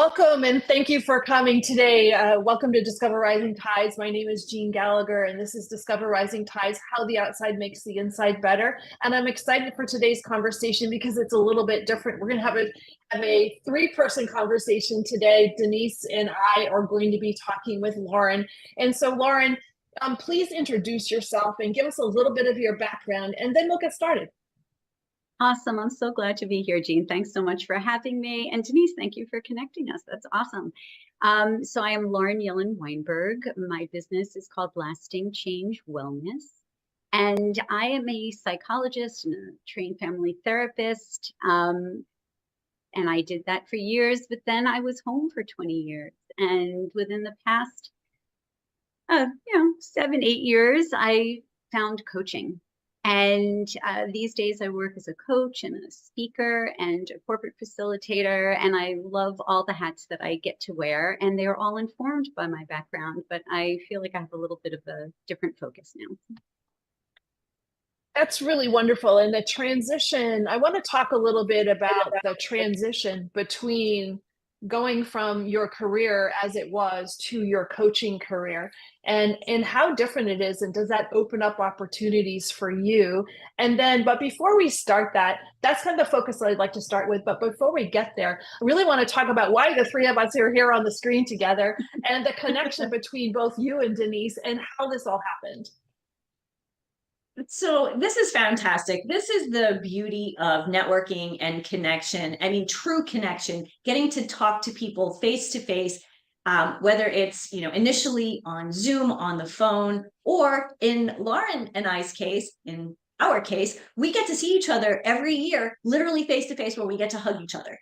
Welcome and thank you for coming today. Welcome to Discover Rising Tides. My name is Jeanne Gallagher and this is Discover Rising Tides, how the outside makes the inside better. And I'm excited for today's conversation because it's a little bit different. We're going to have a three-person conversation today. Denise and I are going to be talking with Lauren. And so Lauren, please introduce yourself and give us a little bit of your background and then we'll get started. Awesome. I'm so glad to be here, Jeanne. Thanks so much for having me. And Denise, thank you for connecting us. That's awesome. So I am Lauren Yellin Weinberg. My business is called Lasting Change Wellness. And I am a psychologist and a trained family therapist. And I did that for years, but then I was home for 20 years. And within the past, 7, 8 years, I found coaching. And these days I work as a coach and a speaker and a corporate facilitator, and I love all the hats that I get to wear, and they're all informed by my background, but I feel like I have a little bit of a different focus now. That's really wonderful. And the transition, I want to talk a little bit about the transition between going from your career as it was to your coaching career and how different it is. And does that open up opportunities for you? And then, but before we start that's kind of the focus that I'd like to start with. But before we get there, I really want to talk about why the three of us are here on the screen together and the connection between both you and Denise and how this all happened. So this is fantastic. This is the beauty of networking and connection. I mean, true connection, getting to talk to people face to face, whether it's, initially on Zoom, on the phone, or in Lauren and I's case, in our case, we get to see each other every year, literally face to face, where we get to hug each other.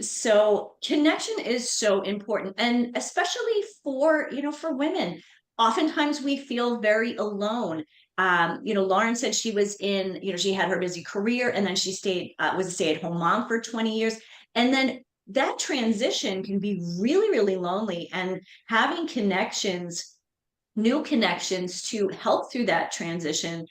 So connection is so important. And especially for women, oftentimes we feel very alone. Lauren said she was in, she had her busy career and then she was a stay-at-home mom for 20 years. And then that transition can be really, really lonely, and having connections, new connections to help through that transition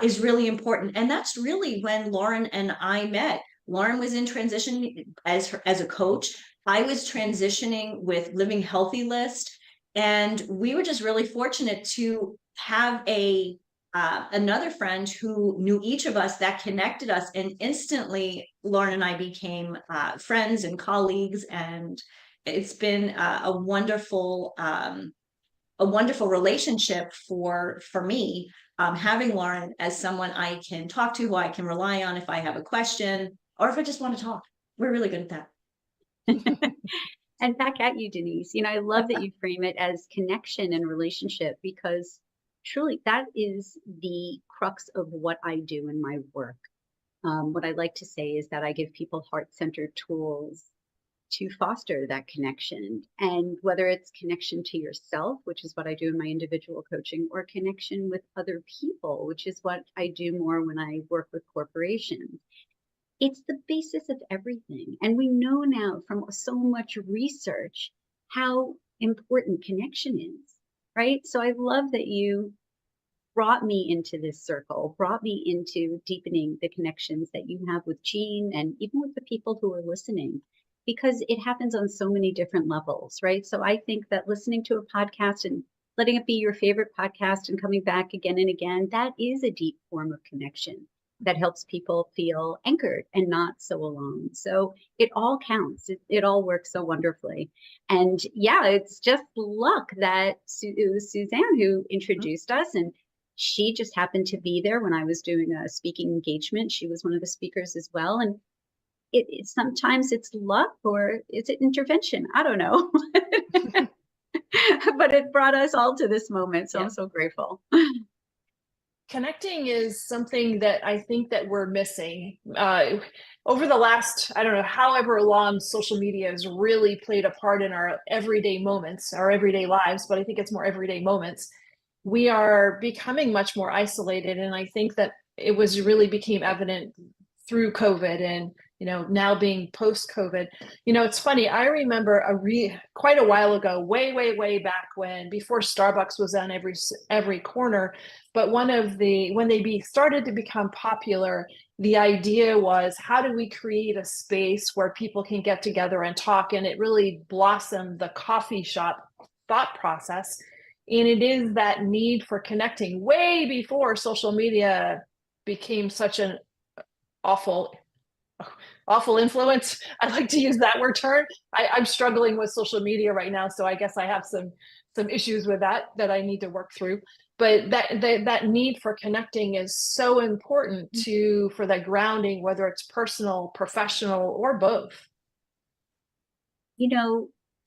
is really important. And that's really when Lauren and I met. Lauren was in transition as a coach. I was transitioning with Living Healthy List. And we were just really fortunate to have another friend who knew each of us, that connected us, and instantly Lauren and I became friends and colleagues, and it's been a wonderful relationship for me, having Lauren as someone I can talk to, who I can rely on if I have a question or if I just want to talk. We're really good at that. And back at you, Denise. I love that you frame it as connection and relationship, because truly that is the crux of what I do in my work. What I like to say is that I give people heart-centered tools to foster that connection. And whether it's connection to yourself, which is what I do in my individual coaching, or connection with other people, which is what I do more when I work with corporations. It's the basis of everything. And we know now from so much research how important connection is, right? So I love that you brought me into this circle, brought me into deepening the connections that you have with Jeanne and even with the people who are listening, because it happens on so many different levels, right? So I think that listening to a podcast and letting it be your favorite podcast and coming back again and again, that is a deep form of connection that helps people feel anchored and not so alone. So it all counts. It all works so wonderfully. And yeah, it's just luck that it was Suzanne who introduced us, and she just happened to be there when I was doing a speaking engagement. She was one of the speakers as well. And sometimes it's luck, or is it intervention? I don't know. But it brought us all to this moment. So yeah. I'm so grateful. Connecting is something that I think that we're missing. Over the last, I don't know, however long, social media has really played a part in our everyday moments, our everyday lives, but I think it's more everyday moments. We are becoming much more isolated. And I think that it really became evident through COVID and now being post-COVID. It's funny. I remember quite a while ago, way, way, way back before Starbucks was on every corner. But when they started to become popular, the idea was, how do we create a space where people can get together and talk? And it really blossomed the coffee shop thought process. And it is that need for connecting way before social media became such an awful influence. I like to use that word term. I'm struggling with social media right now, so I guess I have some issues with that I need to work through. But that need for connecting is so important for that grounding, whether it's personal, professional, or both.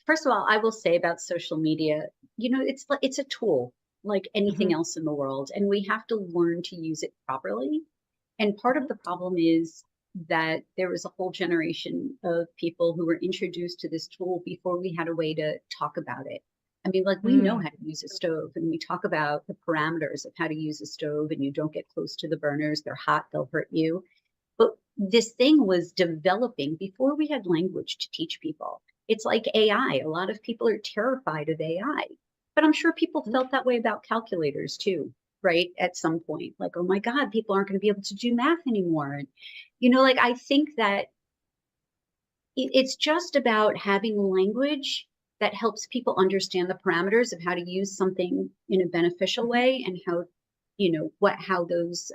First of all, I will say about social media, it's a tool like anything else in the world, and we have to learn to use it properly. And part of the problem is that there was a whole generation of people who were introduced to this tool before we had a way to talk about it. I mean, like, we know how to use a stove, and we talk about the parameters of how to use a stove, and you don't get close to the burners. They're hot, they'll hurt you. But this thing was developing before we had language to teach people. It's like AI. A lot of people are terrified of AI, but I'm sure people felt that way about calculators too, right? At some point, like, oh my God, people aren't going to be able to do math anymore. And, I think that it's just about having language that helps people understand the parameters of how to use something in a beneficial way, and how those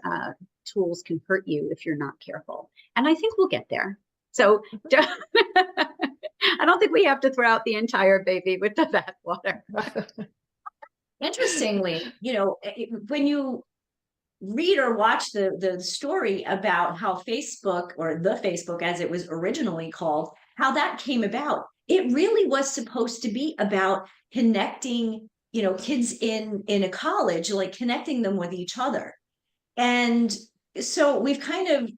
tools can hurt you if you're not careful. And I think we'll get there. So I don't think we have to throw out the entire baby with the bathwater. Interestingly, when you read or watch the story about how Facebook, or the Facebook as it was originally called, how that came about, it really was supposed to be about connecting, kids in a college, like connecting them with each other. And so we've kind of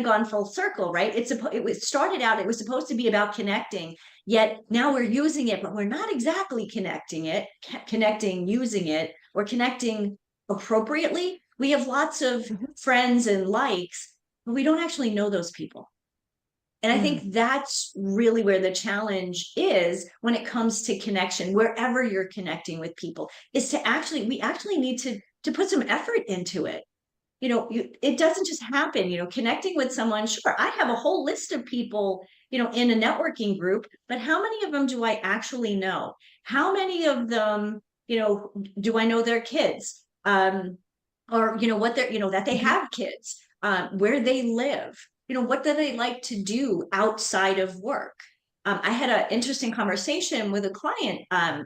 gone full circle, right? It was supposed to be about connecting, yet now we're using it, but we're not exactly using it, or connecting appropriately. We have lots of friends and likes, but we don't actually know those people. And I think that's really where the challenge is when it comes to connection, wherever you're connecting with people, is we actually need to put some effort into it. It doesn't just happen, connecting with someone. Sure, I have a whole list of people, in a networking group, but how many of them do I actually know? How many of them, do I know their kids? Or, what they're, that they have kids, where they live, what do they like to do outside of work? I had an interesting conversation with a client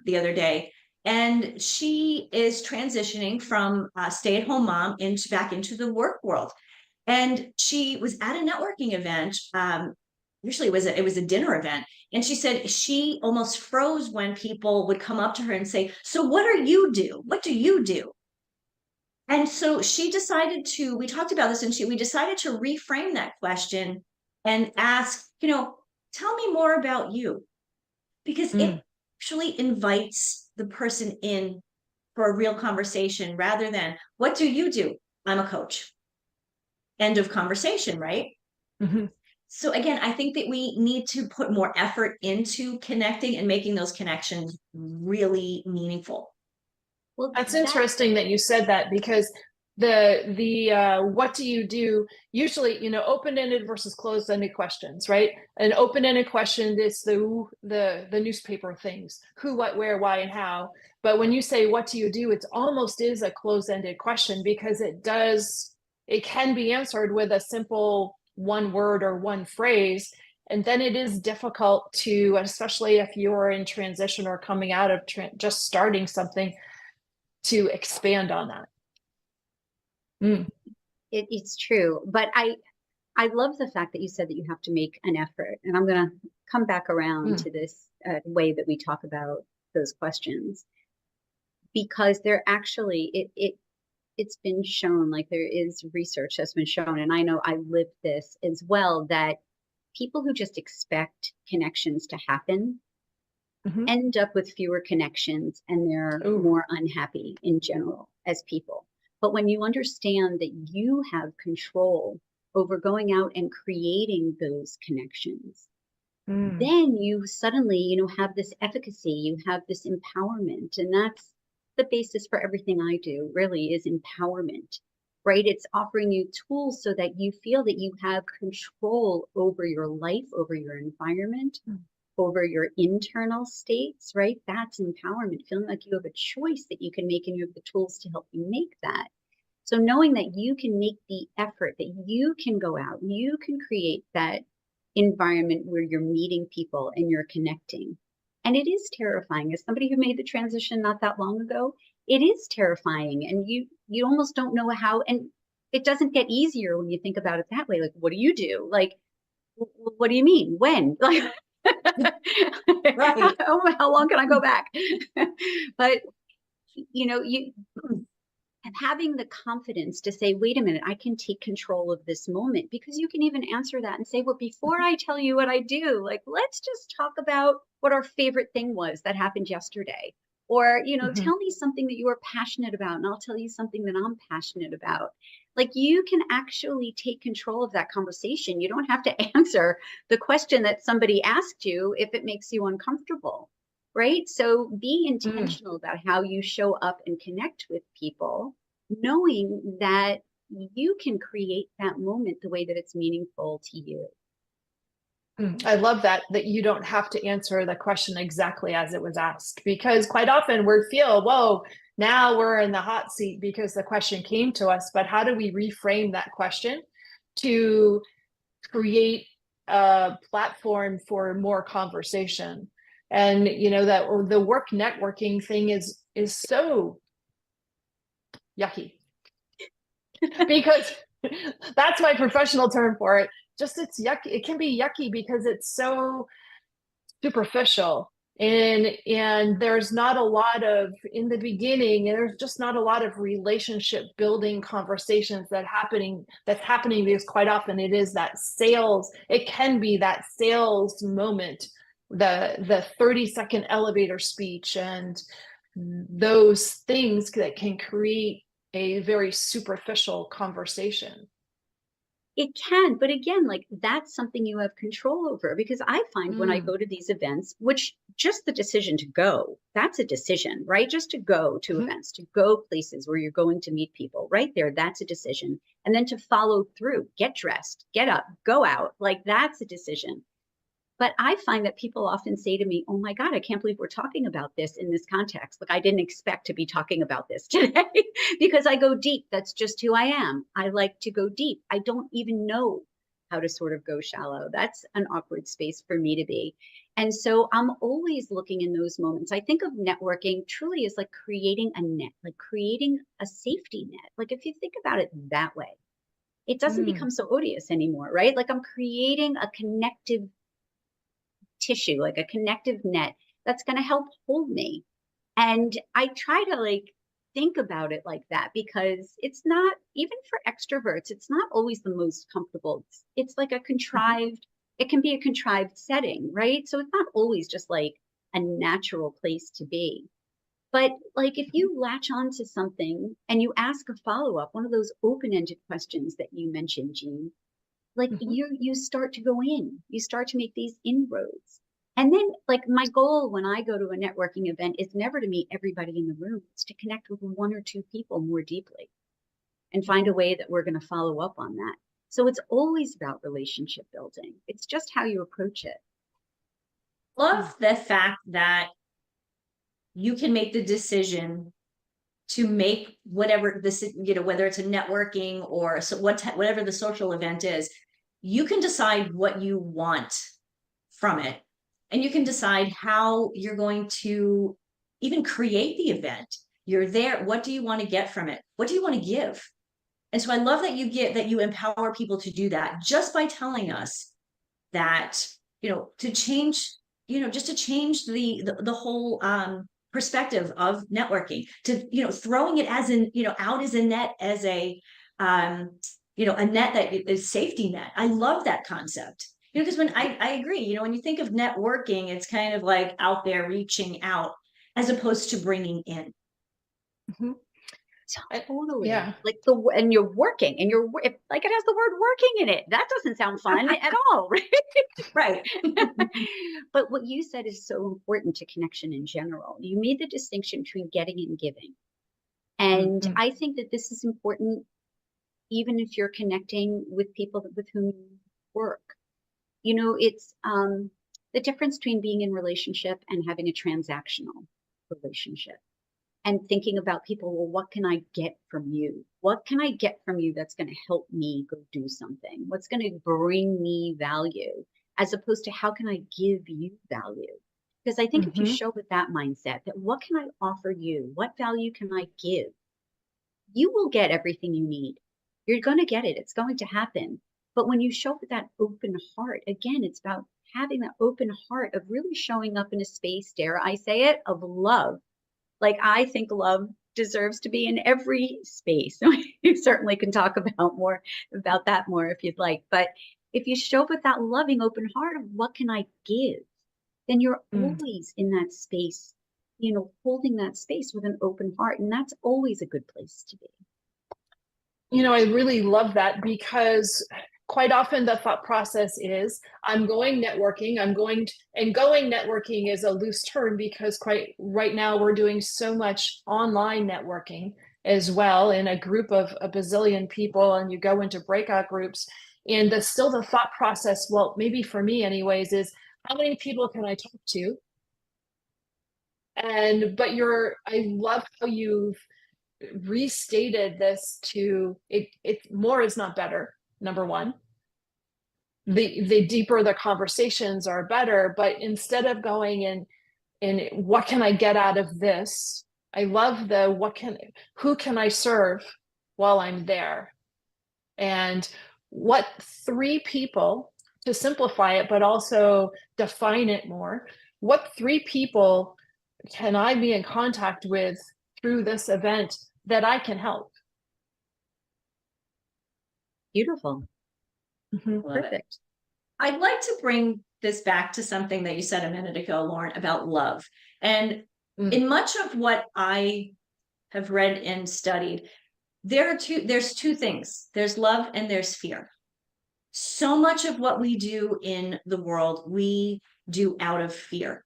the other day, and she is transitioning from a stay-at-home mom back into the work world. And she was at a networking event. Usually it was a dinner event. And she said she almost froze when people would come up to her and say, "So what do you do? What do you do?" And so she decided we talked about this, and we decided to reframe that question and ask, tell me more about you, because it actually invites the person in for a real conversation, rather than, what do you do? I'm a coach. End of conversation, right? So again, I think that we need to put more effort into connecting and making those connections really meaningful. Well, that's interesting that you said that, because the what do you do, usually, open-ended versus closed-ended questions, right? An open-ended question is the newspaper things, who, what, where, why, and how. But when you say, what do you do, it almost is a closed-ended question, because it can be answered with a simple one word or one phrase. And then it is difficult to, especially if you're in transition or coming out of just starting something, to expand on that. It's true, but I love the fact that you said that you have to make an effort, and I'm going to come back around to this way that we talk about those questions, because they're actually it's been shown, like, there is research that's been shown, and I know I lived this as well, that people who just expect connections to happen end up with fewer connections, and they're more unhappy in general as people. But when you understand that you have control over going out and creating those connections, Mm. then you suddenly, have this efficacy, you have this empowerment. And that's the basis for everything I do, really, is empowerment, right? It's offering you tools so that you feel that you have control over your life, over your environment, over your internal states, right? That's empowerment, feeling like you have a choice that you can make and you have the tools to help you make that. So knowing that you can make the effort, that you can go out, you can create that environment where you're meeting people and you're connecting. And it is terrifying. As somebody who made the transition not that long ago, it is terrifying. And you almost don't know how, and it doesn't get easier when you think about it that way. Like, what do you do? Like, what do you mean? When? Like, Right. how long can I go back? But and having the confidence to say, wait a minute, I can take control of this moment, because you can even answer that and say, well, before I tell you what I do, like, let's just talk about what our favorite thing was that happened yesterday. Or, tell me something that you are passionate about, and I'll tell you something that I'm passionate about. Like, you can actually take control of that conversation. You don't have to answer the question that somebody asked you if it makes you uncomfortable. Right? So be intentional about how you show up and connect with people, knowing that you can create that moment the way that it's meaningful to you. I love that you don't have to answer the question exactly as it was asked, because quite often we feel, whoa, now we're in the hot seat because the question came to us. But how do we reframe that question to create a platform for more conversation? And that the work networking thing is so yucky, because that's my professional term for it. Just, it's yucky. It can be yucky because it's so superficial, and there's not a lot of, in the beginning, there's just not a lot of relationship building conversations that's happening, because quite often it is that sales. It can be that sales moment, the 30-second elevator speech, and those things that can create a very superficial conversation. It can, but again, like, that's something you have control over, because I find when I go to these events, which just the decision to go, that's a decision, right? Just to go to events, to go places where you're going to meet people, right there, that's a decision. And then to follow through, get dressed, get up, go out, like, that's a decision. But I find that people often say to me, oh my God, I can't believe we're talking about this in this context. Like, I didn't expect to be talking about this today, because I go deep. That's just who I am. I like to go deep. I don't even know how to sort of go shallow. That's an awkward space for me to be. And so I'm always looking in those moments. I think of networking truly as like creating a net, like creating a safety net. Like, if you think about it that way, it doesn't become so odious anymore, right? Like, I'm creating a connective tissue, like a connective net that's going to help hold me. And I try to like think about it like that, because it's not, even for extroverts, it's not always the most comfortable. It's like a contrived, it can be a contrived setting, right? So it's not always just like a natural place to be. But like, if you latch on to something and you ask a follow-up, one of those open-ended questions that you mentioned, Jeanne, like you start to go in, you start to make these inroads. And then, like, my goal when I go to a networking event is never to meet everybody in the room. It's to connect with one or two people more deeply and find a way that we're going to follow up on that. So it's always about relationship building. It's just how you approach it. Love the fact that you can make the decision to make whatever this, whether it's a networking or whatever the social event is, you can decide what you want from it. And you can decide how you're going to even create the event. You're there. What do you want to get from it? What do you want to give? And so I love that you empower people to do that just by telling us that, to change, just to change the whole perspective of networking, to, throwing it as in, out as a net, as a net that is safety net. I love that concept. Because when I agree, when you think of networking, it's kind of like out there reaching out as opposed to bringing in. Totally. Yeah. Like and you're working and like it has the word working in it. That doesn't sound fun at all, right? Right. But what you said is so important to connection in general. You made the distinction between getting and giving. And Mhm. I think that this is important even if you're connecting with people with whom you work. It's the difference between being in relationship and having a transactional relationship. And thinking about people, well, what can I get from you? What can I get from you that's going to help me go do something? What's going to bring me value? As opposed to how can I give you value? Because I think if you Mhm. show with that mindset that what can I offer you? What value can I give? You will get everything you need. You're going to get it. It's going to happen. But when you show with that open heart, again, it's about having that open heart of really showing up in a space, dare I say it, of love. Like, I think love deserves to be in every space. You certainly can talk about that more if you'd like. But if you show up with that loving, open heart of what can I give, then you're Mm. always in that space, holding that space with an open heart. And that's always a good place to be. I really love that because quite often the thought process is I'm going networking. And going networking is a loose term because quite right now we're doing so much online networking as well in a group of a bazillion people, and you go into breakout groups. And still the thought process, well, maybe for me anyways, is how many people can I talk to? I love how you've restated this to it more is not better. Number one, the deeper the conversations are better, but instead of going in what can I get out of this, I love the who can I serve while I'm there, and what three people, to simplify it but also define it more, what three people can I be in contact with through this event that I can help? Beautiful. Mhm. Love it. Perfect. I'd like to bring this back to something that you said a minute ago, Lauren, about love. And Mm. in much of what I have read and studied, there's two things. There's love and there's fear. So much of what we do in the world, we do out of fear.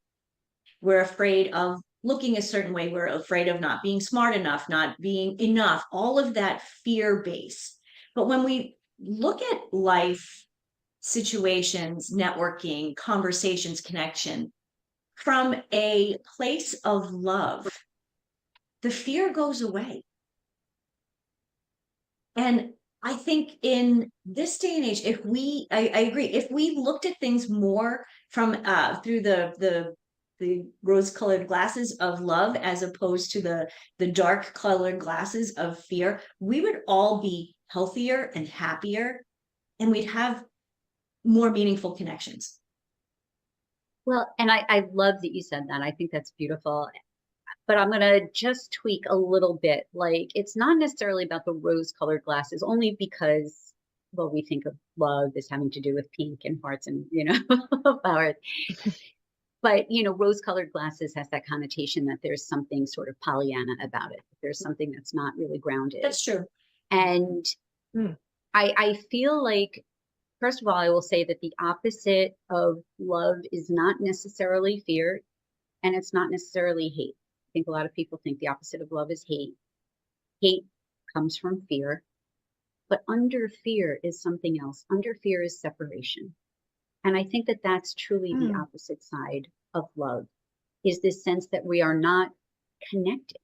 We're afraid of looking a certain way. We're afraid of not being smart enough, not being enough, all of that fear base. But when we look at life situations, networking, conversations, connection from a place of love, the fear goes away. And I think in this day and age, I agree, if we looked at things more from through the rose-colored glasses of love as opposed to the dark-colored glasses of fear, we would all be healthier and happier, and we'd have more meaningful connections. Well, and I love that you said that. I think that's beautiful. But I'm going to just tweak a little bit. Like, it's not necessarily about the rose-colored glasses, only because, well, we think of love as having to do with pink and hearts and, flowers. But, rose-colored glasses has that connotation that there's something sort of Pollyanna about it. There's something that's not really grounded. That's true. And Mm. I feel like, first of all, I will say that the opposite of love is not necessarily fear, and it's not necessarily hate. I think a lot of people think the opposite of love is hate. Hate comes from fear, but under fear is something else. Under fear is separation. And I think that that's truly the opposite side of love, is this sense that we are not connected.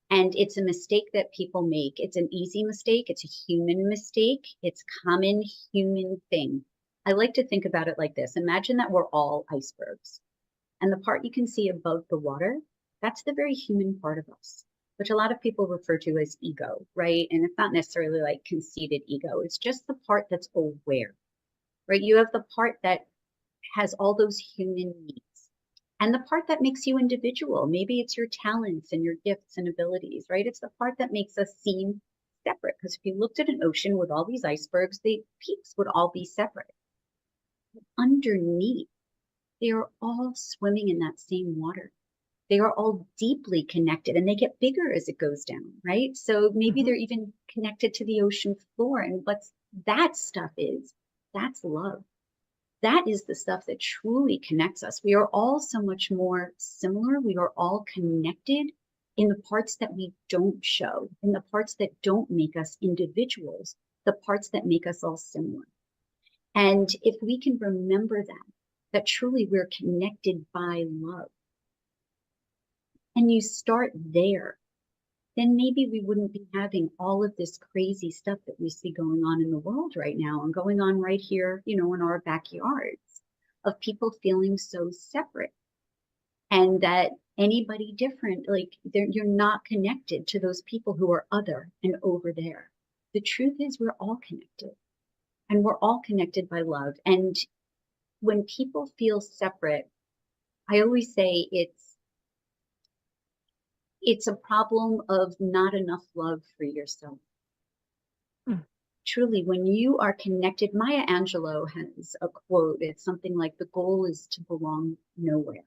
And it's a mistake that people make. It's an easy mistake. It's a human mistake. It's common human thing. I like to think about it like this. Imagine that we're all icebergs. And the part you can see above the water, that's the very human part of us, which a lot of people refer to as ego, right? And it's not necessarily like conceited ego. It's just the part that's aware, right? You have the part that has all those human needs and the part that makes you individual. Maybe it's your talents and your gifts and abilities, right? It's the part that makes us seem separate. Because if you looked at an ocean with all these icebergs, the peaks would all be separate. Underneath, they are all swimming in that same water. They are all deeply connected, and they get bigger as it goes down, right? So maybe they're even connected to the ocean floor. And what's that stuff is, that's love. That is the stuff that truly connects us. We are all so much more similar. We are all connected in the parts that we don't show, in the parts that don't make us individuals, the parts that make us all similar. And if we can remember that truly we're connected by love, and you start there, then maybe we wouldn't be having all of this crazy stuff that we see going on in the world right now and going on right here, in our backyards, of people feeling so separate, and that anybody different, like you're not connected to those people who are other and over there. The truth is we're all connected, and we're all connected by love. And when people feel separate, I always say it's a problem of not enough love for yourself. Truly, when you are connected, Maya Angelou has a quote. It's something like, the goal is to belong nowhere.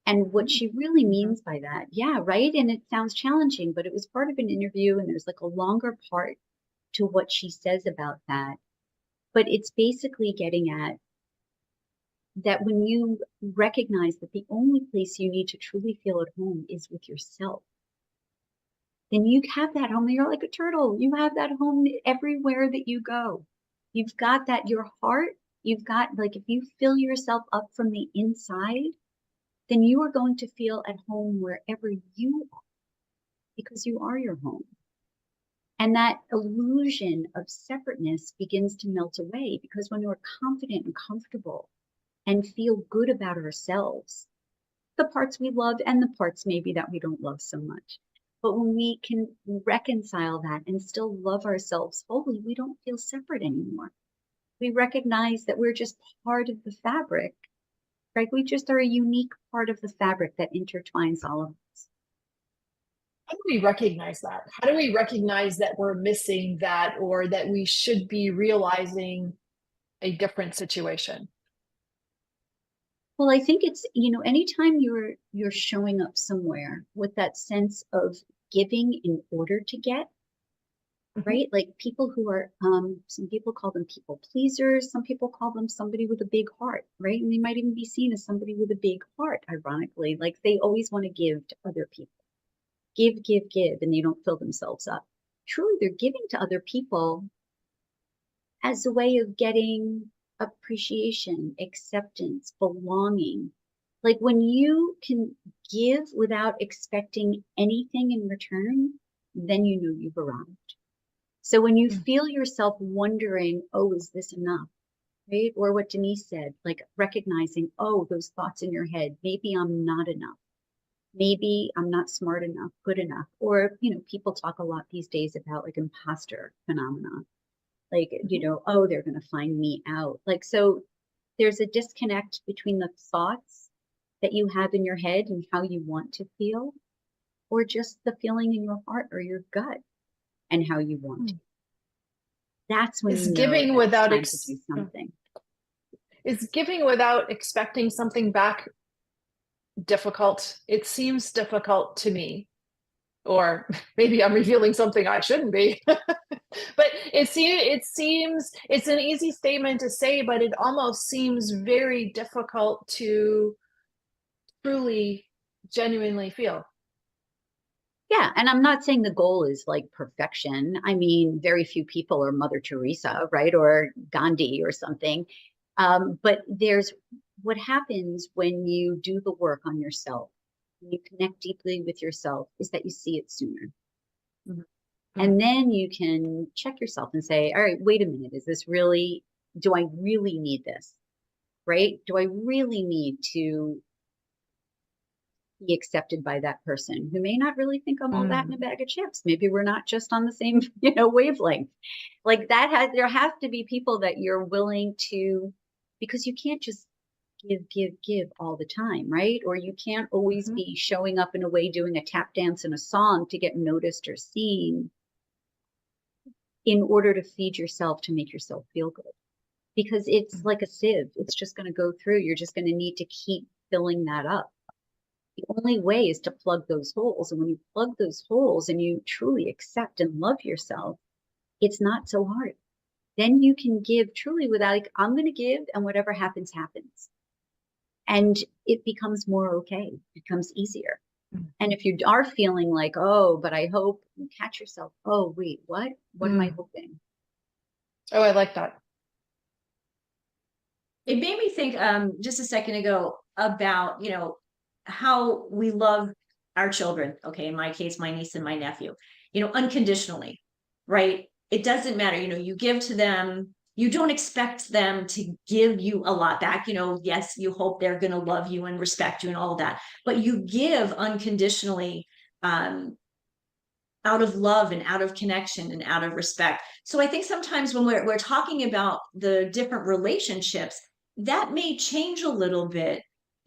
And what she really means by that, yeah, right? And it sounds challenging, but it was part of an interview, and there's like a longer part to what she says about that. But it's basically getting at that when you recognize that the only place you need to truly feel at home is with yourself, then you have that home. You're like a turtle. You have that home everywhere that you go. You've got that, your heart, you've got, like, if you fill yourself up from the inside, then you are going to feel at home wherever you are, because you are your home. And that illusion of separateness begins to melt away, because when we're confident and comfortable and feel good about ourselves, the parts we love and the parts maybe that we don't love so much. But when we can reconcile that and still love ourselves fully, we don't feel separate anymore. We recognize that we're just part of the fabric, right? We just are a unique part of the fabric that intertwines all of us. How do we recognize that? How do we recognize that we're missing that, or that we should be realizing a different situation? Well, I think it's, anytime you're showing up somewhere with that sense of giving in order to get, right? Like people who are, some people call them people pleasers. Some people call them somebody with a big heart, right? And they might even be seen as somebody with a big heart, ironically. Like they always want to give to other people. Give, and they don't fill themselves up. Truly, they're giving to other people as a way of getting appreciation, acceptance, belonging. Like when you can give without expecting anything in return, then you know you've arrived. So when you feel yourself wondering, oh, is this enough? Right? Or what Denise said, like recognizing, oh, those thoughts in your head, maybe I'm not enough. Maybe I'm not smart enough, good enough. Or, people talk a lot these days about like imposter phenomenon. Like, oh, they're going to find me out. Like, so there's a disconnect between the thoughts that you have in your head and how you want to feel, or just the feeling in your heart or your gut and how you want to. That's when Is giving without to do something. Is giving without expecting something back difficult? It seems difficult to me, or maybe I'm revealing something I shouldn't be. But it seems it's an easy statement to say, but it almost seems very difficult to truly, genuinely feel. Yeah, and I'm not saying the goal is like perfection. I mean, very few people are Mother Teresa, right? Or Gandhi or something. But there's what happens when you do the work on yourself, when you connect deeply with yourself, is that you see it sooner. And then you can check yourself and say, all right, wait a minute, do I really need this? Right? Do I really need to be accepted by that person who may not really think I'm all that in a bag of chips? Maybe we're not just on the same, wavelength. Like there has to be people that you're willing to, because you can't just give all the time, right? Or you can't always be showing up in a way, doing a tap dance and a song to get noticed or seen in order to feed yourself, to make yourself feel good. Because it's like a sieve. It's just going to go through. You're just going to need to keep filling that up, The only way is to plug those holes. And when you plug those holes and you truly accept and love yourself, it's not so hard. Then you can give truly without, like, I'm going to give, and whatever happens, happens. And it becomes more okay. It becomes easier. And if you are feeling like, oh, but I hope, you catch yourself. Oh, wait, what? What am I hoping? Oh, I like that. It made me think just a second ago about, how we love our children. Okay, in my case, my niece and my nephew, unconditionally, right? It doesn't matter, you give to them, you don't expect them to give you a lot back. Yes, you hope they're going to love you and respect you and all of that, but you give unconditionally, out of love and out of connection and out of respect. So I think sometimes when we're talking about the different relationships, that may change a little bit,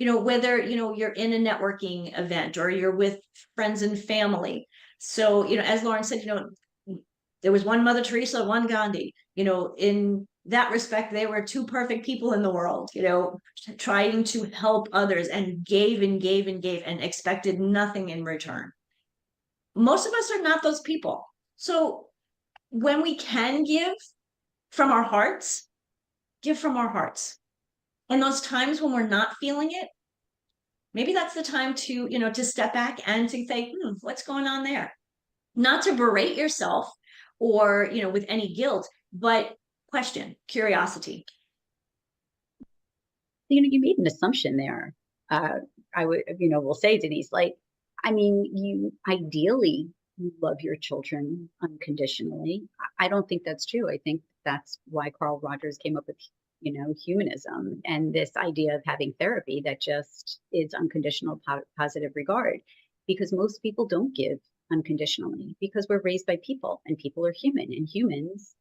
whether, you're in a networking event or you're with friends and family. So, as Lauren said, there was one Mother Teresa, one Gandhi, in that respect, they were two perfect people in the world, trying to help others and gave and gave and gave and expected nothing in return. Most of us are not those people. So when we can give from our hearts, give from our hearts. And those times when we're not feeling it, maybe that's the time to, to step back and to say, what's going on there? Not to berate yourself or, with any guilt, but question, curiosity. You made an assumption there. I would, will say, Denise, like, I mean, you ideally love your children unconditionally. I don't think that's true. I think that's why Carl Rogers came up with, humanism and this idea of having therapy that just is unconditional positive regard, because most people don't give unconditionally because we're raised by people and people are human, and humans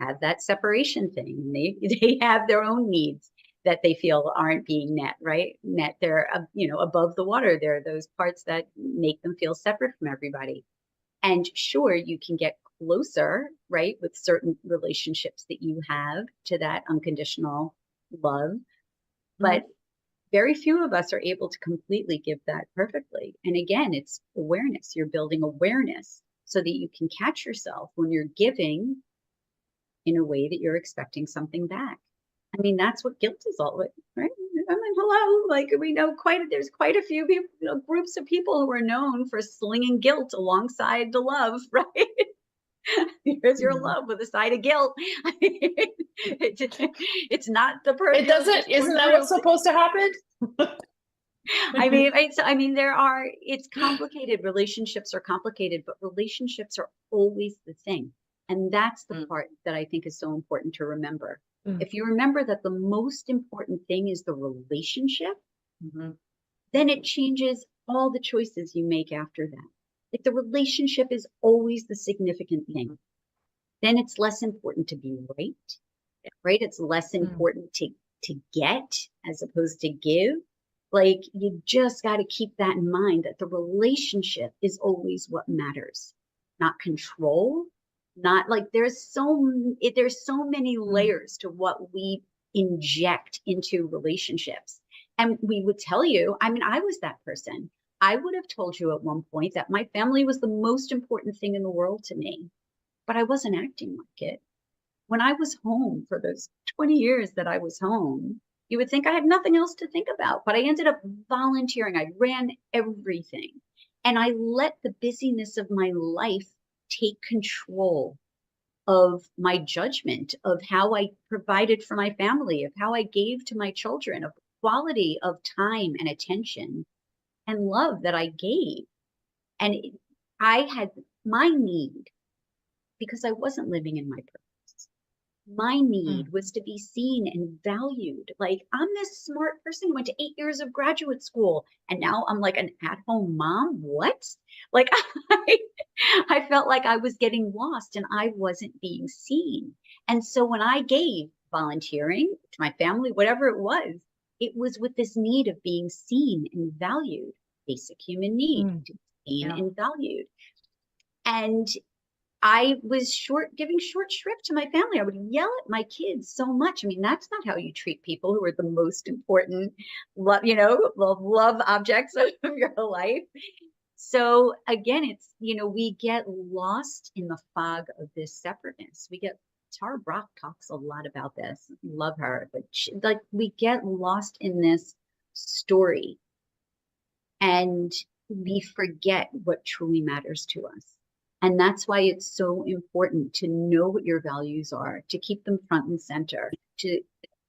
have that separation thing. They have their own needs that they feel aren't being met. They're, above the water. There are those parts that make them feel separate from everybody. And sure, you can get closer, right, with certain relationships that you have to that unconditional love. But very few of us are able to completely give that perfectly. And again, it's awareness. You're building awareness so that you can catch yourself when you're giving in a way that you're expecting something back. I mean, that's what guilt is all about, right? I mean, hello, like we know there's quite a few people, groups of people who are known for slinging guilt alongside the love, right? Here's your love with a side of guilt. It's not the person. Isn't that what's supposed to happen? It's complicated. Relationships are complicated, but relationships are always the thing. And that's the part that I think is so important to remember. If you remember that the most important thing is the relationship, then it changes all the choices you make after that. Like the relationship is always the significant thing. Then it's less important to be right? It's less important to get as opposed to give. Like you just got to keep that in mind, that the relationship is always what matters, not control. Not like there's so many layers to what we inject into relationships. And we would tell you, I mean, I was that person. I would have told you at one point that my family was the most important thing in the world to me, but I wasn't acting like it. When I was home for those 20 years that I was home, you would think I had nothing else to think about, but I ended up volunteering. I ran everything, and I let the busyness of my life take control of my judgment of how I provided for my family, of how I gave to my children, of the quality of time and attention and love that I gave. And I had my need, because I wasn't living in my purpose. My need was to be seen and valued. Like, I'm this smart person who went to 8 years of graduate school, and now I'm like an at-home mom. What? Like, I felt like I was getting lost and I wasn't being seen. And so when I gave volunteering to my family, whatever it was with this need of being seen and valued, basic human need, to be seen and valued. And I was giving short shrift to my family. I would yell at my kids so much. I mean, that's not how you treat people who are the most important, love objects of your life. So again, it's, we get lost in the fog of this separateness. Tara Brach talks a lot about this. Love her, but we get lost in this story and we forget what truly matters to us. And that's why it's so important to know what your values are, to keep them front and center, to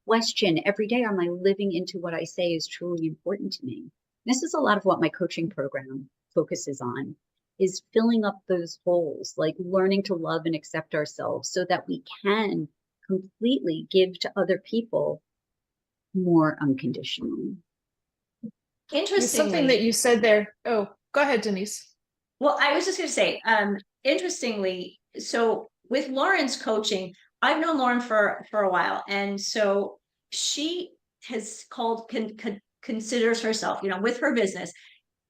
question every day, am I living into what I say is truly important to me? This is a lot of what my coaching program focuses on, is filling up those holes, like learning to love and accept ourselves so that we can completely give to other people more unconditionally. Interestingly, something that you said there. Oh, go ahead, Denise. Well, I was just going to say, interestingly, so with Lauren's coaching, I've known Lauren for a while, and so she has considers herself, with her business,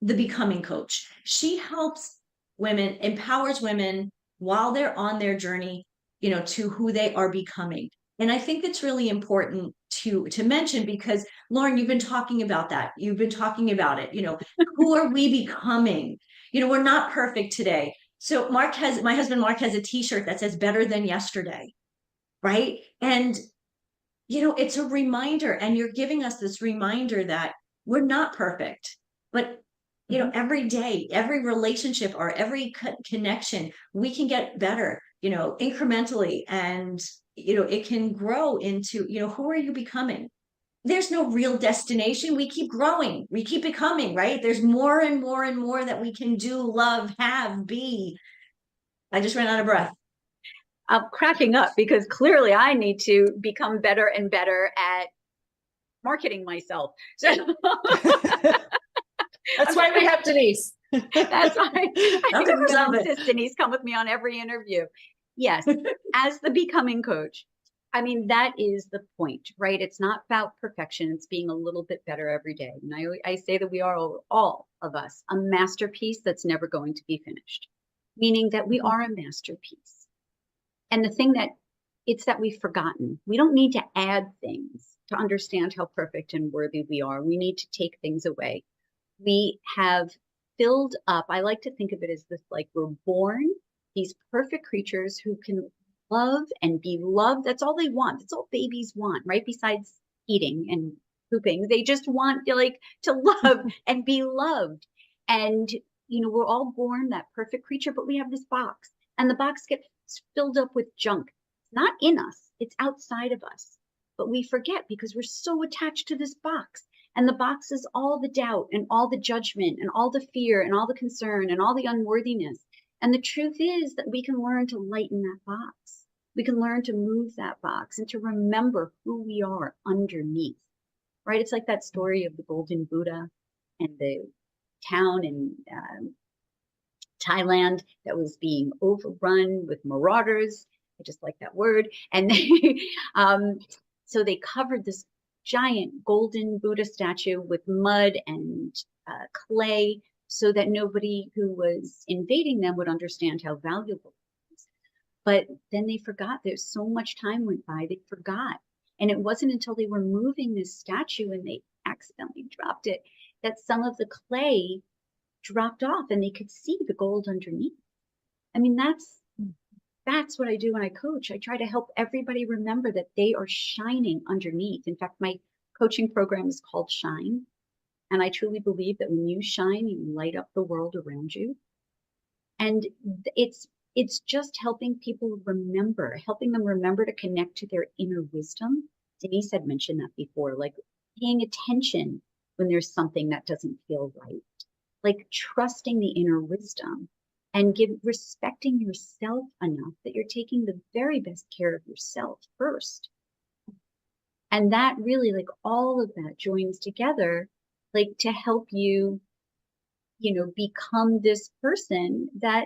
the becoming coach. She helps women, empowers women while they're on their journey, to who they are becoming. And I think that's really important to mention, because Lauren, you've been talking about that. You've been talking about it, who are we becoming? We're not perfect today. So my husband Mark has a t-shirt that says better than yesterday. Right. And, it's a reminder, and you're giving us this reminder that we're not perfect, but every day, every relationship, or every connection, we can get better, incrementally. And, it can grow into, who are you becoming? There's no real destination. We keep growing. We keep becoming, right? There's more and more and more that we can do, love, have, be. I just ran out of breath. I'm cracking up because clearly I need to become better and better at marketing myself. So that's why we have Denise. That's why I'm going to insist Denise come with me on every interview. Yes, as the becoming coach. I mean, that is the point, right? It's not about perfection. It's being a little bit better every day. And I say that we are all of us a masterpiece that's never going to be finished, meaning that we are a masterpiece. And the thing it's that we've forgotten. We don't need to add things to understand how perfect and worthy we are. We need to take things away. We have filled up. I like to think of it as this, like we're born these perfect creatures who can love and be loved. That's all they want. That's all babies want, right? Besides eating and pooping, they just want to love and be loved. And, we're all born that perfect creature, but we have this box, and the box gets filled up with junk. It's not in us. It's outside of us. But we forget because we're so attached to this box. And the box is all the doubt and all the judgment and all the fear and all the concern and all the unworthiness. And the truth is that we can learn to lighten that box. We can learn to move that box and to remember who we are underneath, right? It's like that story of the Golden Buddha and the town in Thailand that was being overrun with marauders. I just like that word. And so they covered this giant golden Buddha statue with mud and clay so that nobody who was invading them would understand how valuable it was. But then they forgot. There's so much time went by, they forgot. And it wasn't until they were moving this statue and they accidentally dropped it that some of the clay dropped off and they could see the gold underneath. I mean, that's what I do when I coach. I try to help everybody remember that they are shining underneath. In fact, my coaching program is called Shine. And I truly believe that when you shine, you light up the world around you. And it's just helping people remember, helping them remember to connect to their inner wisdom. Denise had mentioned that before, like paying attention when there's something that doesn't feel right, like trusting the inner wisdom and respecting yourself enough that you're taking the very best care of yourself first. And that really, like all of that joins together, like to help you, become this person that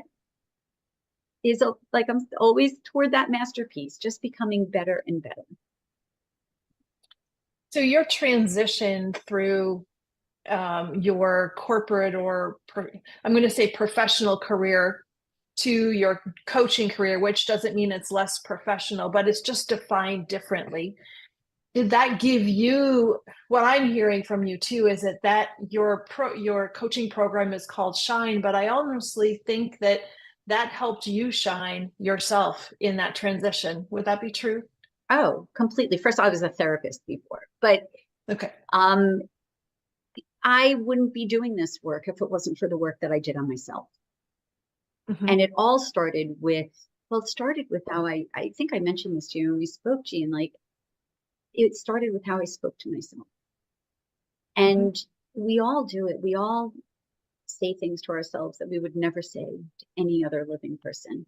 is like, I'm always toward that masterpiece, just becoming better and better. So your transition through your corporate or I'm going to say professional career to your coaching career, which doesn't mean it's less professional, but it's just defined differently. Did that give you, what I'm hearing from you too, is that your coaching program is called Shine, but I honestly think that helped you shine yourself in that transition. Would that be true? Oh, completely. First, I was a therapist before, but Okay. I wouldn't be doing this work if it wasn't for the work that I did on myself. Mm-hmm. And it all started with, well, it started with how I think I mentioned this to you when we spoke, Jeanne, like it started with how I spoke to myself. And we all do it. We all say things to ourselves that we would never say to any other living person.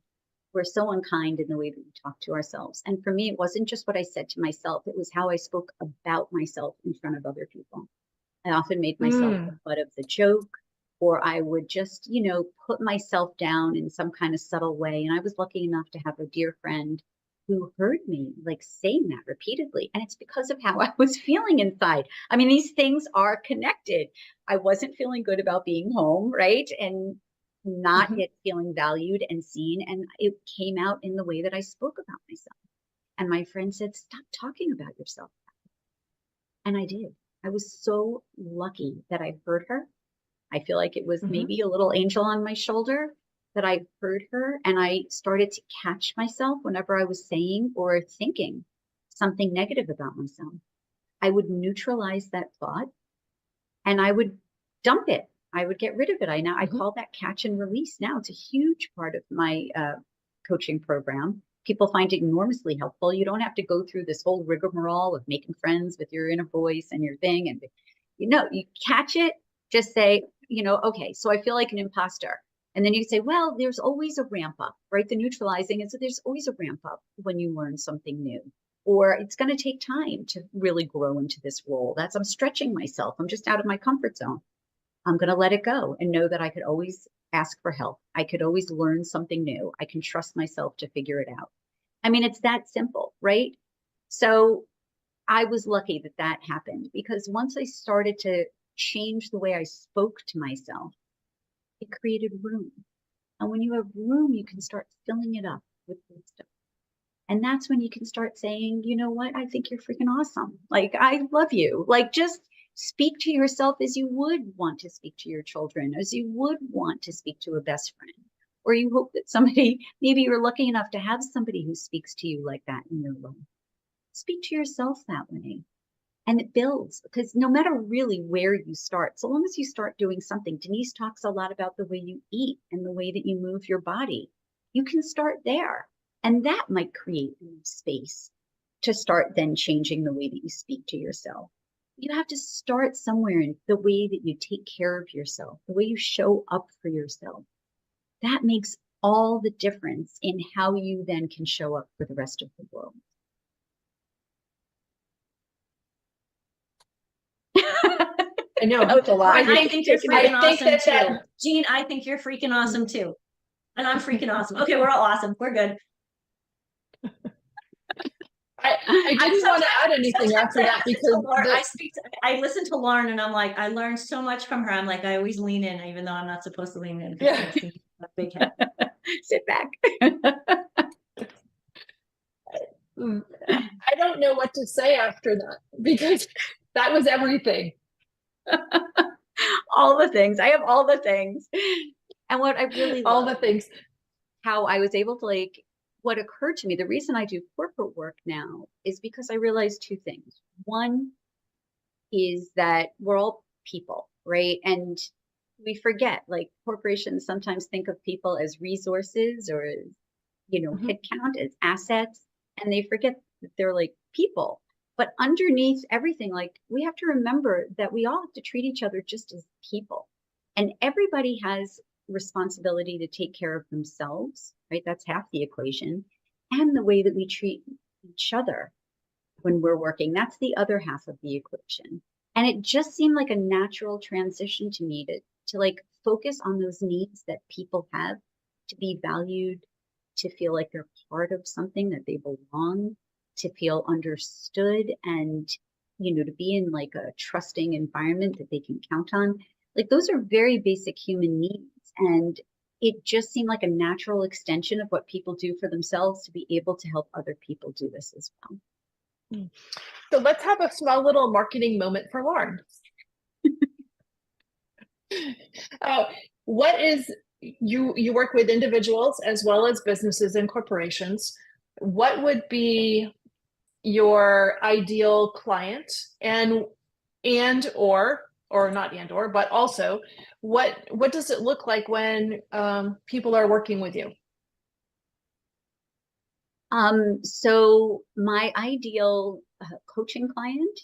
We're so unkind in the way that we talk to ourselves. And for me, it wasn't just what I said to myself, it was how I spoke about myself in front of other people. I often made myself the butt of the joke, or I would just, you know, put myself down in some kind of subtle way. And I was lucky enough to have a dear friend who heard me like saying that repeatedly. And it's because of how I was feeling inside. I mean, these things are connected. I wasn't feeling good about being home, right? And not yet feeling valued and seen. And it came out in the way that I spoke about myself. And my friend said, stop talking about yourself. And I did. I was so lucky that I heard her. I feel like it was maybe a little angel on my shoulder that I heard her, and I started to catch myself whenever I was saying or thinking something negative about myself. I would neutralize that thought and I would dump it. I would get rid of it. I call that catch and release now. It's a huge part of my coaching program. People find it enormously helpful. You don't have to go through this whole rigmarole of making friends with your inner voice and your thing. And, you know, you catch it, just say, you know, okay, so I feel like an imposter. And then you say, well, there's always a ramp up, right? The neutralizing is that there's always a ramp up when you learn something new, or it's going to take time to really grow into this role. I'm stretching myself. I'm just out of my comfort zone. I'm going to let it go and know that I could always ask for help. I could always learn something new. I can trust myself to figure it out. I mean, it's that simple, right? So I was lucky that that happened, because once I started to change the way I spoke to myself, it created room. And when you have room, you can start filling it up with wisdom. And that's when you can start saying, you know what? I think you're freaking awesome. Like, I love you. Like, just speak to yourself as you would want to speak to your children, as you would want to speak to a best friend. Or you hope that somebody, maybe you're lucky enough to have somebody who speaks to you like that in your life. Speak to yourself that way. And it builds, because no matter really where you start, so long as you start doing something, Denise talks a lot about the way you eat and the way that you move your body. You can start there. And that might create space to start then changing the way that you speak to yourself. You have to start somewhere in the way that you take care of yourself, the way you show up for yourself. That makes all the difference in how you then can show up for the rest of the world. I know. That was a lot. I think you're freaking awesome too. Jeanne, I think you're freaking awesome too. And I'm freaking awesome. Okay, we're all awesome. We're good. I didn't want to add anything after that, because I listen to Lauren and I'm like, I learned so much from her. I'm like, I always lean in, even though I'm not supposed to lean in. Yeah. Big head. Sit back. I don't know what to say after that, because that was everything. All the things. I have all the things. And what I really all the things. How I was able to, like, what occurred to me, the reason I do corporate work now is because I realized two things. One is that we're all people, right? And we forget, like, corporations sometimes think of people as resources or as, you know, headcount, as assets, and they forget that they're like people. But underneath everything, like, we have to remember that we all have to treat each other just as people. And everybody has responsibility to take care of themselves, right? That's half the equation. And the way that we treat each other when we're working, that's the other half of the equation. And it just seemed like a natural transition to me to like focus on those needs that people have, to be valued, to feel like they're part of something, that they belong, to feel understood, and, you know, to be in like a trusting environment that they can count on. Like, those are very basic human needs. And it just seemed like a natural extension of what people do for themselves to be able to help other people do this as well. So let's have a small little marketing moment for Lauren. What is, you work with individuals as well as businesses and corporations. What would be your ideal client, and or not and or, but also what does it look like when people are working with you? So my ideal coaching client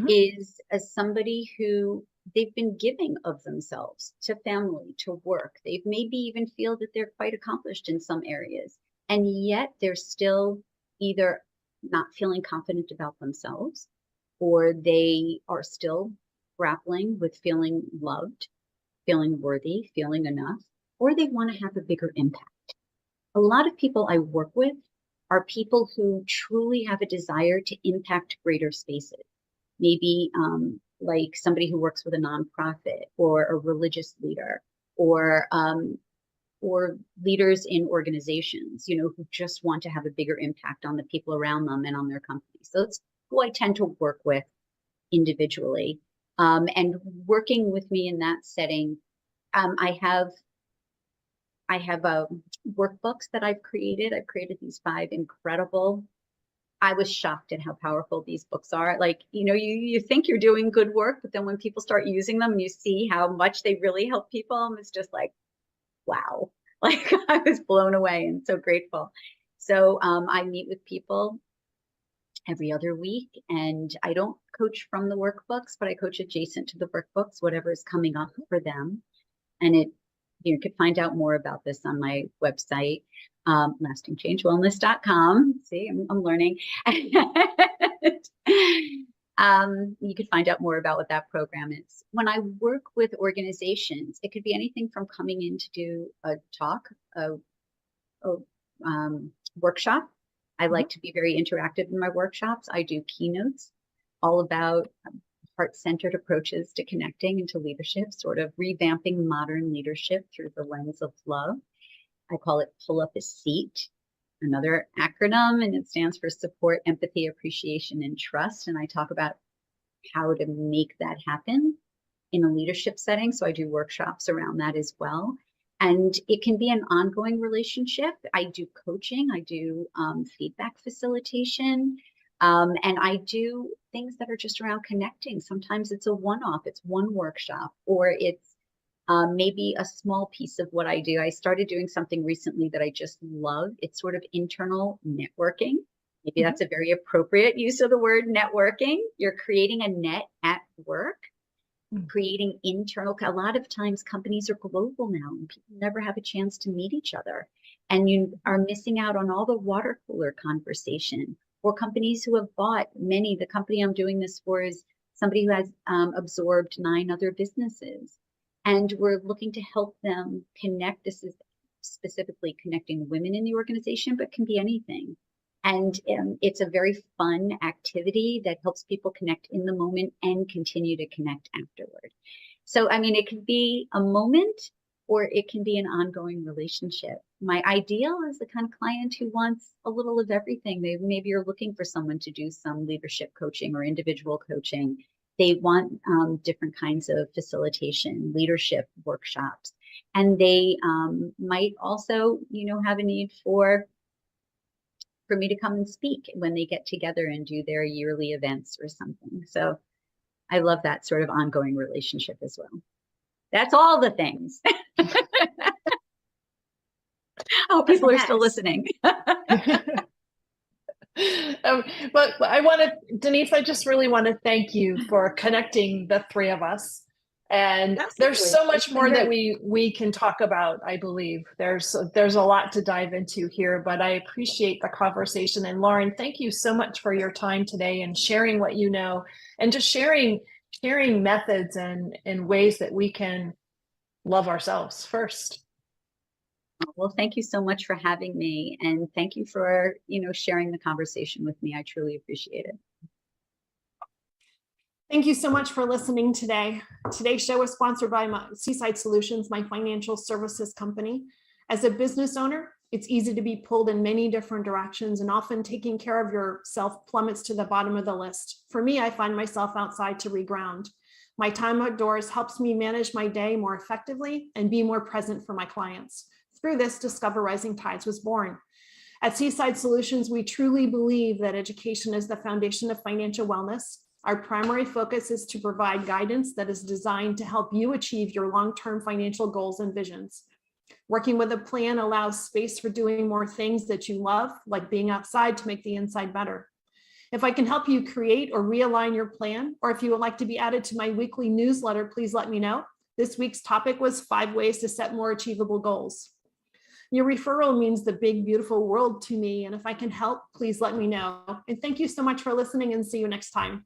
is as somebody who they've been giving of themselves to family, to work. They've maybe even feel that they're quite accomplished in some areas, and yet they're still either not feeling confident about themselves, or they are still grappling with feeling loved, feeling worthy, feeling enough, or they want to have a bigger impact. A lot of people I work with are people who truly have a desire to impact greater spaces. Maybe like somebody who works with a nonprofit, or a religious leader, or leaders in organizations, who just want to have a bigger impact on the people around them and on their company. So it's who I tend to work with individually. And working with me in that setting, I have workbooks that I've created. I've created these 5 incredible. I was shocked at how powerful these books are. Like, you think you're doing good work, but then when people start using them and you see how much they really help people, it's just like, wow. Like, I was blown away and so grateful. So I meet with people every other week, and I don't coach from the workbooks, but I coach adjacent to the workbooks, whatever is coming up for them. And you could find out more about this on my website, lastingchangewellness.com. See, I'm learning. You could find out more about what that program is. When I work with organizations, it could be anything from coming in to do a talk, a workshop. I like to be very interactive in my workshops. I do keynotes all about heart-centered approaches to connecting and to leadership, sort of revamping modern leadership through the lens of love. I call it Pull Up a Seat, another acronym, and it stands for support, empathy, appreciation, and trust. And I talk about how to make that happen in a leadership setting. So I do workshops around that as well. And it can be an ongoing relationship. I do coaching, I do feedback facilitation, and I do things that are just around connecting. Sometimes it's a one-off, it's one workshop, or it's maybe a small piece of what I do. I started doing something recently that I just love. It's sort of internal networking. Maybe that's a very appropriate use of the word networking. You're creating a net at work, creating internal. A lot of times companies are global now and people never have a chance to meet each other. And you are missing out on all the water cooler conversation. Or companies who have bought many. The company I'm doing this for is somebody who has absorbed 9 other businesses. And we're looking to help them connect. This is specifically connecting women in the organization, but can be anything. And it's a very fun activity that helps people connect in the moment and continue to connect afterward. So, I mean, it can be a moment or it can be an ongoing relationship. My ideal is the kind of client who wants a little of everything. Maybe you're looking for someone to do some leadership coaching or individual coaching. They want different kinds of facilitation, leadership workshops. And they might also, have a need for me to come and speak when they get together and do their yearly events or something. So I love that sort of ongoing relationship as well. That's all the things. Oh, people are still listening. But Denise, I just really want to thank you for connecting the 3 of us. And Absolutely. There's so much more that we can talk about. I believe there's a lot to dive into here, but I appreciate the conversation. And Lauren, thank you so much for your time today and sharing what you know, and just sharing methods and ways that we can love ourselves first. Well, thank you so much for having me, and thank you for, sharing the conversation with me. I truly appreciate it. Thank you so much for listening today. Today's show was sponsored by Seaside Solutions, my financial services company. As a business owner, it's easy to be pulled in many different directions, and often taking care of yourself plummets to the bottom of the list. For me, I find myself outside to reground. My time outdoors helps me manage my day more effectively and be more present for my clients. Through this, Discover Rising Tides was born. At Seaside Solutions, we truly believe that education is the foundation of financial wellness. Our primary focus is to provide guidance that is designed to help you achieve your long-term financial goals and visions. Working with a plan allows space for doing more things that you love, like being outside to make the inside better. If I can help you create or realign your plan, or if you would like to be added to my weekly newsletter, please let me know. This week's topic was 5 ways to set more achievable goals. Your referral means the big, beautiful world to me, and if I can help, please let me know. And thank you so much for listening, and see you next time.